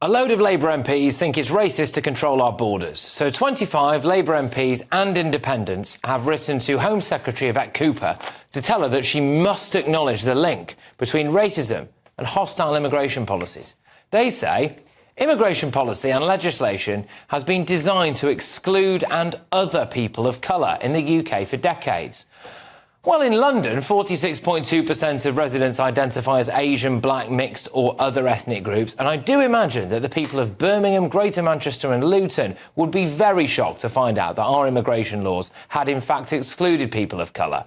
A load of Labour MPs think it's racist to control our borders. So 25 Labour MPs and independents have written to Home Secretary Yvette Cooper to tell her that she must acknowledge the link between racism and hostile immigration policies. They say immigration policy and legislation has been designed to exclude and other people of colour in the UK for decades. Well, in London, 46.2% of residents identify as Asian, black, mixed or other ethnic groups, and I do imagine that the people of Birmingham, Greater Manchester and Luton would be very shocked to find out that our immigration laws had in fact excluded people of colour.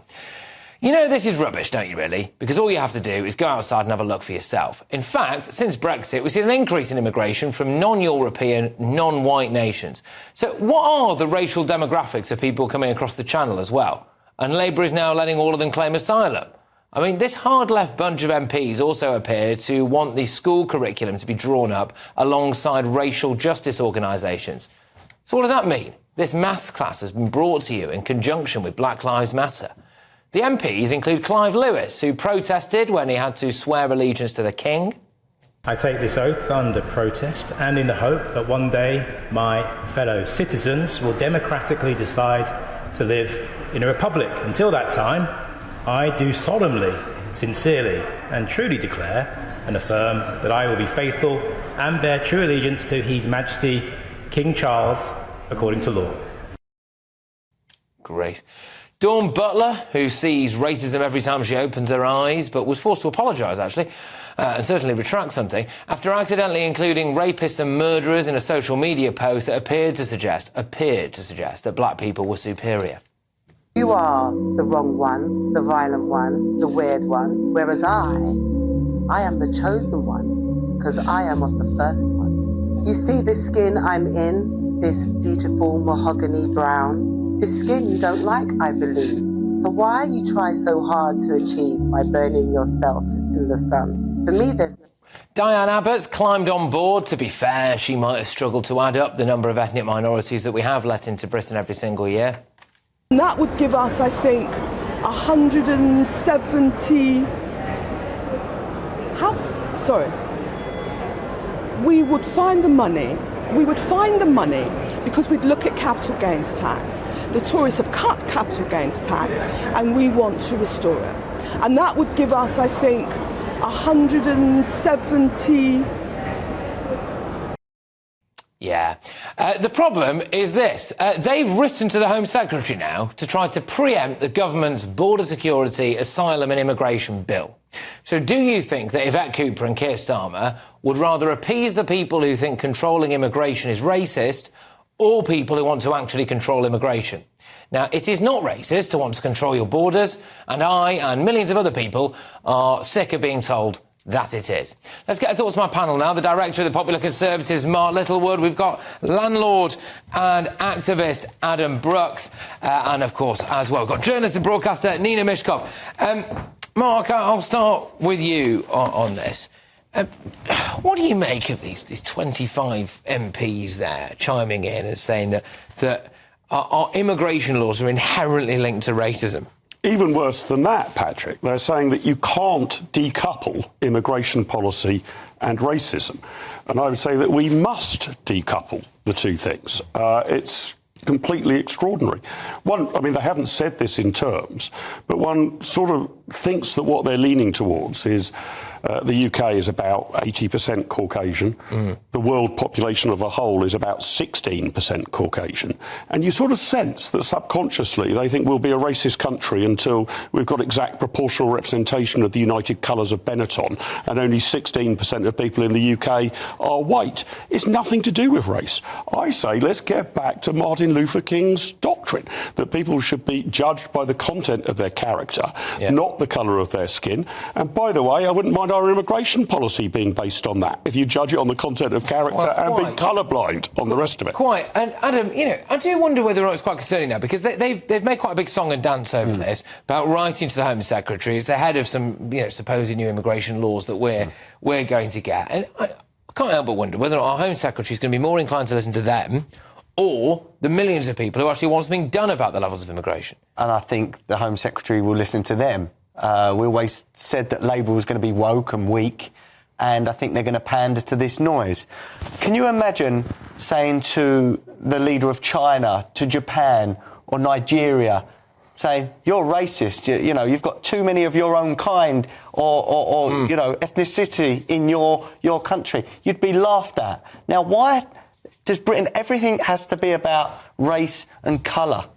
You know, this is rubbish, don't you, really? Because all you have to do is go outside and have a look for yourself. In fact, since Brexit, we've seen an increase in immigration from non-European, non-white nations. So what are the racial demographics of people coming across the Channel as well? And Labour is now letting all of them claim asylum. I mean, this hard-left bunch of MPs also appear to want the school curriculum to be drawn up alongside racial justice organisations. So what does that mean? This maths class has been brought to you in conjunction with Black Lives Matter. The MPs include Clive Lewis, who protested when he had to swear allegiance to the King. I take this oath under protest and in the hope that one day my fellow citizens will democratically decide to live in a republic. Until that time, I do solemnly, sincerely and truly declare and affirm that I will be faithful and bear true allegiance to His Majesty King Charles according to law. Great. Dawn Butler, who sees racism every time she opens her eyes, but was forced to apologise, actually, and certainly retract something, after accidentally including rapists and murderers in a social media post that appeared to suggest that black people were superior. You are the wrong one, the violent one, the weird one, whereas I am the chosen one, because I am of the first ones. You see this skin I'm in, this beautiful mahogany brown, this skin you don't like, I believe. So why you try so hard to achieve by burning yourself in the sun? For me, there's... Diane Abbott's climbed on board. To be fair, she might have struggled to add up the number of ethnic minorities that we have let into Britain every single year. And that would give us, I think, 170... We would find the money. We would find the money because we'd look at capital gains tax. The Tories have cut capital gains tax and we want to restore it. And that would give us, I think, 170... Yeah. The problem is this. They've written to the Home Secretary now to try to preempt the government's border security, asylum and immigration bill. So do you think that Yvette Cooper and Keir Starmer would rather appease the people who think controlling immigration is racist or people who want to actually control immigration? Now, it is not racist to want to control your borders, and I and millions of other people are sick of being told that it is. Let's get thoughts from my panel now. The director of the Popular Conservatives, Mark Littlewood. We've got landlord and activist Adam Brooks. And, of course, as well, we've got journalist and broadcaster Nina Mishkov. Mark, I'll start with you on this. What do you make of these 25 MPs there chiming in and saying that our immigration laws are inherently linked to racism? Even worse than that, Patrick, they're saying that you can't decouple immigration policy and racism. And I would say that we must decouple the two things. It's completely extraordinary. One, I mean, they haven't said this in terms, but one sort of thinks that what they're leaning towards is the UK is about 80% Caucasian. The world population of a whole is about 16% Caucasian. And you sort of sense that subconsciously they think we'll be a racist country until we've got exact proportional representation of the United Colours of Benetton and only 16% of people in the UK are white. It's nothing to do with race. I say let's get back to Martin Luther King's doctrine that people should be judged by the content of their character, not the colour of their skin. And by the way, I wouldn't mind our immigration policy being based on that, if you judge it on the content of character and be colourblind on the rest of it. Quite. And Adam, you know, I do wonder whether or not it's quite concerning now, because they've made quite a big song and dance over this about writing to the Home Secretary. It's ahead of some, you know, supposed new immigration laws that we're going to get. And I can't help but wonder whether or not our Home Secretary is going to be more inclined to listen to them or the millions of people who actually want something done about the levels of immigration. And I think the Home Secretary will listen to them. We always said that Labour was going to be woke and weak, and I think they're going to pander to this noise. Can you imagine saying to the leader of China, to Japan or Nigeria, saying, you're racist, you know, you've got too many of your own kind or you know, ethnicity in your country? You'd be laughed at. Now, why does Britain, everything has to be about race and colour?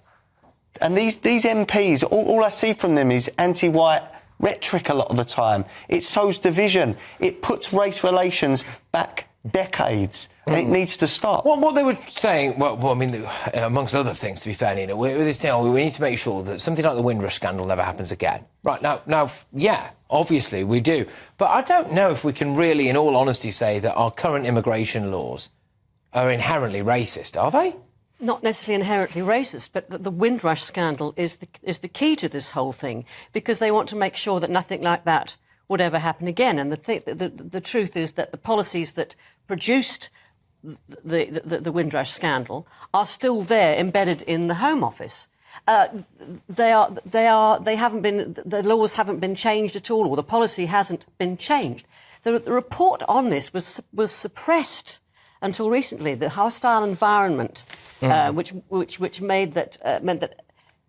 And these MPs, all I see from them is anti-white rhetoric a lot of the time. It sows division. It puts race relations back decades, and it needs to stop. Well, what they were saying, well, I mean, amongst other things, to be fair, Nina, we need to make sure that something like the Windrush scandal never happens again. Right, now, yeah, obviously we do. But I don't know if we can really, in all honesty, say that our current immigration laws are inherently racist, are they? Not necessarily inherently racist, but the Windrush scandal is the key to this whole thing, because they want to make sure that nothing like that would ever happen again. And the truth is that the policies that produced the Windrush scandal are still there, embedded in the Home Office. They haven't been. The laws haven't been changed at all, or the policy hasn't been changed. The report on this was suppressed until recently. The hostile environment, which meant that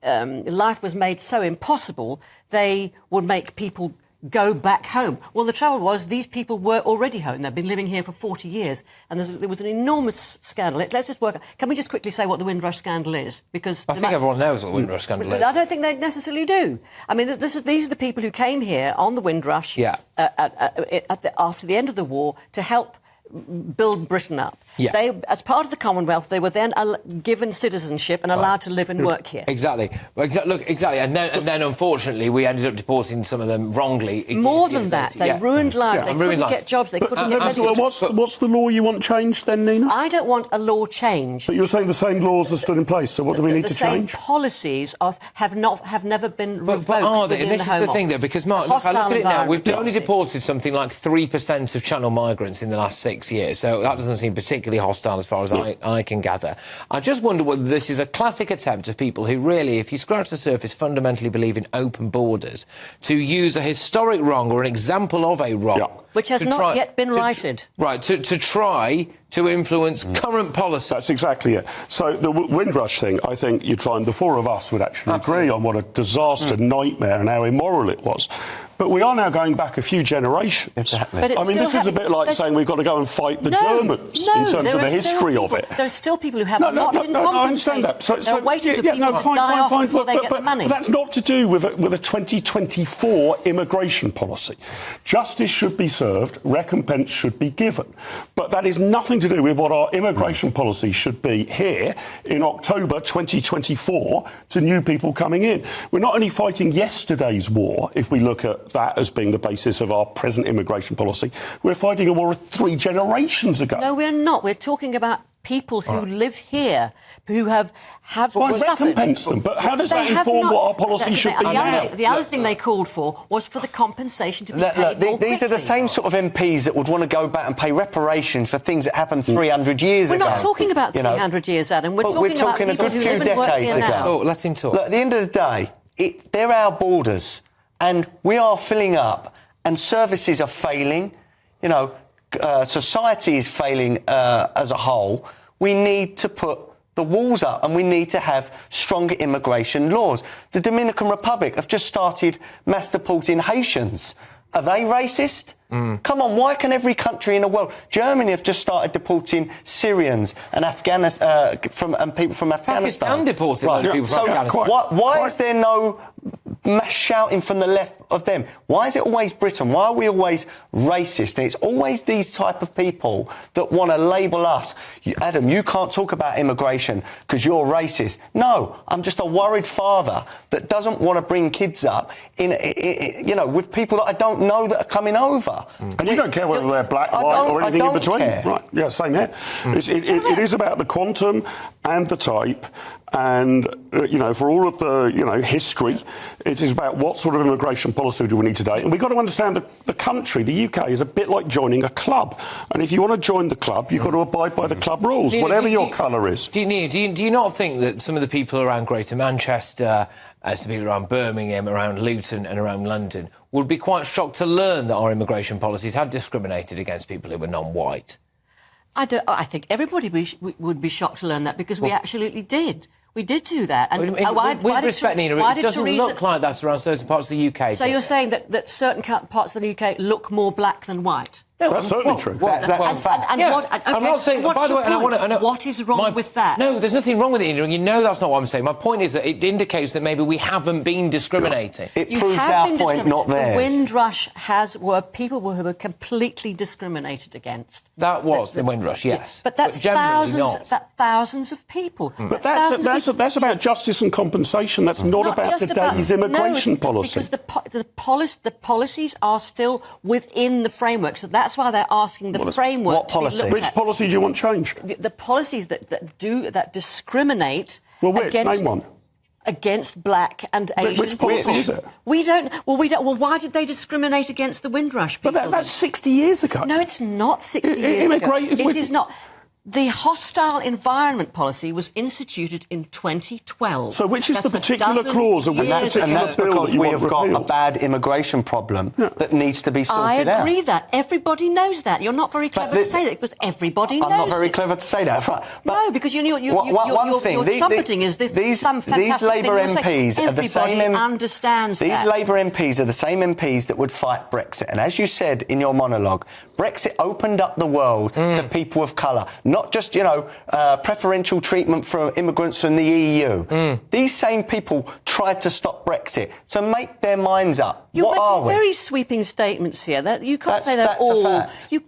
life was made so impossible, they would make people go back home. Well, the trouble was these people were already home. They've been living here for 40 years, and there was an enormous scandal. Let's just work. Can we just quickly say what the Windrush scandal is? Because I think everyone knows what the Windrush scandal is. I don't think they necessarily do. I mean, these are the people who came here on the Windrush after the end of the war to help build Britain up. Yeah. They, as part of the Commonwealth, they were then given citizenship and allowed to live and work here. Exactly. Exactly. And then, unfortunately, we ended up deporting some of them wrongly. More than that, they ruined lives. They couldn't get jobs. They couldn't get medical jobs. What's the law you want changed then, Nina? I don't want a law change. But you're saying the same laws are still in place, so what do we need to change? The same policies have never been revoked but are they? within And this the Home is the thing, Office. though, because, Mark, look, I look at it now. We've only deported something like 3% of Channel migrants in the last 6 years, so that doesn't seem particularly hostile as far as I can gather. I just wonder whether this is a classic attempt of people who really, if you scratch the surface, fundamentally believe in open borders, to use a historic wrong or an example of a wrong. Which has not yet been righted. Right, to try to influence current policy. That's exactly it. So the Windrush thing, I think you'd find the four of us would actually agree on what a disaster, nightmare, and how immoral it was. But we are now going back a few generations. Exactly. But I mean, this is a bit like saying we've got to go and fight the Germans in terms of the history of it. There are still people who have not been compensated. I understand that. They're waiting for people to die off before they get the money. But that's not to do with a 2024 immigration policy. Justice should be served, recompense should be given. But that is nothing to do with what our immigration policy should be here in October 2024 to new people coming in. We're not only fighting yesterday's war, if we look at that as being the basis of our present immigration policy, we're fighting a war of 3 generations ago. No, we're not. We're talking about people who live here, who have suffered. Recompense them, but how does that inform what our policy should be now? The other thing they called for was for the compensation to be paid more quickly. These are the same sort of MPs that would want to go back and pay reparations for things that happened 300 years ago. We're not talking about 300 years, Adam. We're talking about people who live and work here now. Oh, let him talk. Look, at the end of the day, they're our borders, and we are filling up, and services are failing. You know, society is failing as a whole. We need to put the walls up, and we need to have stronger immigration laws. The Dominican Republic have just started mass deporting Haitians. Are they racist? Come on, why can every country in the world... Germany have just started deporting Syrians and people from Afghanistan. Pakistan deported people from Afghanistan. Why is there no mass shouting from the left of them? Why is it always Britain? Why are we always racist? And it's always these type of people that want to label us. Adam, you can't talk about immigration because you're racist. No, I'm just a worried father that doesn't want to bring kids up with people that I don't know that are coming over. And you don't care whether they're black, white or anything in between. Care. Right, yeah, same here. It is about the quantum and the type, and for all of the history, It is about what sort of immigration policy do we need today. And we've got to understand that the country, the UK, is a bit like joining a club. And if you want to join the club, you've got to abide by the club rules, whatever your colour is. Do you not think that some of the people around Greater Manchester, as the people around Birmingham, around Luton and around London, would be quite shocked to learn that our immigration policies had discriminated against people who were non-white? I think everybody would be shocked to learn that, because we absolutely did. We did do that. And with respect, Nina, it doesn't look like that's around certain parts of the UK. So you're saying that certain parts of the UK look more black than white? No, that's certainly true. That's a fact. I'm not saying. By the way, what is wrong with that? No, there's nothing wrong with it. You know that's not what I'm saying. My point is that it indicates that maybe we haven't been discriminating. It proves our point, not theirs. The Windrush were people who were completely discriminated against. That was the Windrush, yes. But that's thousands of people. But that's about justice and compensation. That's not about today's immigration policy. Because the policies are still within the framework. So that's why they're asking the framework. What policy? Which policy do you want changed? The policies that discriminate. Well, which? Name one. Against black and Asian Which policy is it? We don't. Well, why did they discriminate against the Windrush people? But that's 60 years ago. No, it's not 60 years ago. It is not. The hostile environment policy was instituted in 2012. So which is the particular clause of which and that's because we have got a bad immigration problem that needs to be sorted out. I agree that. Everybody knows that. You're not very clever to say that, because everybody knows I'm not very clever to say that. Right. No, because you're trumpeting as if some fantastic these Labour thing. MPs are the same. Everybody understands these that. These Labour MPs are the same MPs that would fight Brexit. And as you said in your monologue, Brexit opened up the world to people of colour. Not just, preferential treatment for immigrants from the EU. These same people tried to stop Brexit. So make their minds up. You're what are making we? very sweeping statements here. That you can't say they're all. You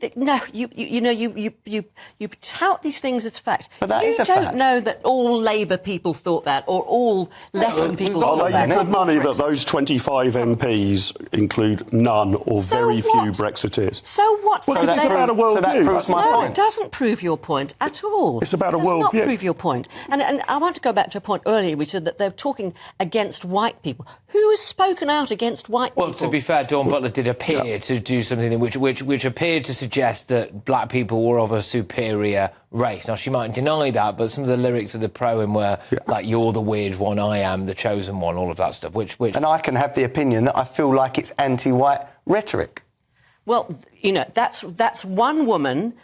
tout these things as fact. But that is a you don't fact. know that all Labour people thought that, or all left-wing people thought that. Are they good money that those 25 MPs include none or very few Brexiteers? So what? Well, it's about a worldview. So that proves my point. No, it doesn't prove your point at all. It's about a worldview. It does not worldview. prove your point. And I want to go back to a point earlier, which is that they're talking against white people. Who has spoken out against white people? Well, to be fair, Dawn Butler did appear to do something which appeared to suggest that black people were of a superior race. Now, she might deny that, but some of the lyrics of the poem were like, "You're the weird one, I am the chosen one," all of that stuff. Which And I can have the opinion that I feel like it's anti-white rhetoric. Well, that's one woman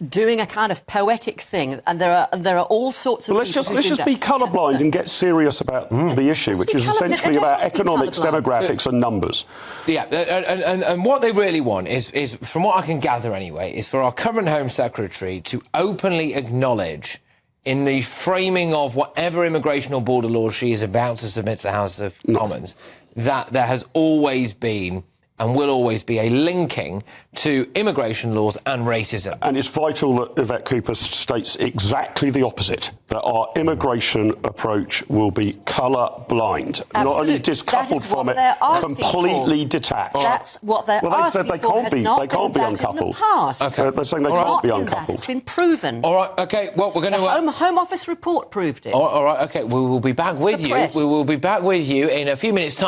doing a kind of poetic thing, and there are all sorts of. Well, let's just be colourblind and get serious about the issue, which is essentially about economics, demographics, and numbers. Yeah, and what they really want is, from what I can gather anyway, is for our current Home Secretary to openly acknowledge, in the framing of whatever immigration or border laws she is about to submit to the House of Commons, that there has always been and will always be a linking to immigration laws and racism. And it's vital that Yvette Cooper states exactly the opposite, that our immigration approach will be colour-blind, not only discoupled from it, completely detached. That's what they're asking for. They can't be uncoupled. They're saying they can't be uncoupled. It's been proven. All right, OK, well, we're going to... The Home Office report proved it. All right, OK, we will be back with you. We will be back with you in a few minutes' time.